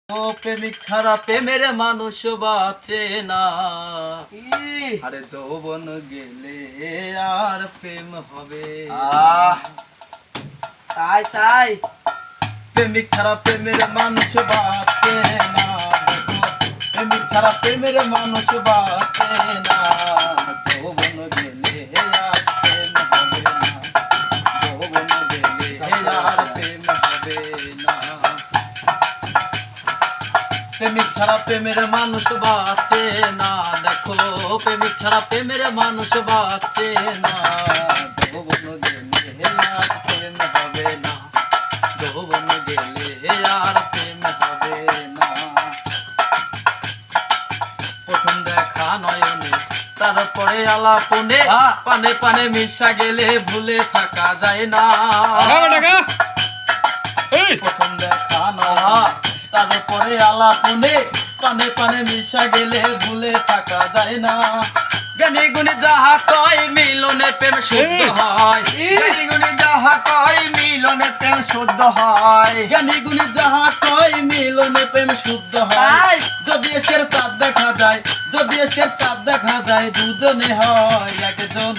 ও প্রেমিক ছাড়া প্রেমের মানুষ বাঁচে না। আরে যৌবন গেলে আর প্রেম হবে। তাই তাই প্রেমিক ছাড়া প্রেমের মানুষ বাঁচে না। প্রেমিক ছাড়া প্রেমের মানুষ বাঁচে না। যৌবন গেলে আর প্রেম হবে না। যৌবন গেলে আর প্রেম হবে না। প্রেমিক ছাড়া প্রেমের মানুষ বাঁচে না। দেখো প্রেমিক ছাড়া প্রেমের মানুষ বাঁচে না। যৌবন গেলে আর প্রেম হবে না। যৌবন গেলে আর প্রেম হবে না। প্রথম দেখা নয়নে তারপরে আলাপনে পানে পানে মিশা গেলে ভুলে থাকা যায় না। প্রথম দেখা নয়নে তারপরে আলাপনে পানে পানে মিশা গেলে ভুলে থাকা যায় না। জ্ঞানী গুণী যাহা কয় মিলনে প্রেম শুদ্ধ হয়। জ্ঞানী গুণী যাহা কয় মিলনে প্রেম শুদ্ধ হয়। জ্ঞানী গুণী যাহা কয় মিলনে প্রেম শুদ্ধ হয়। যদি এসের চাঁদ দেখা যায়, যদি এসের চাঁদ দেখা যায়, দুজনে হয় একজন।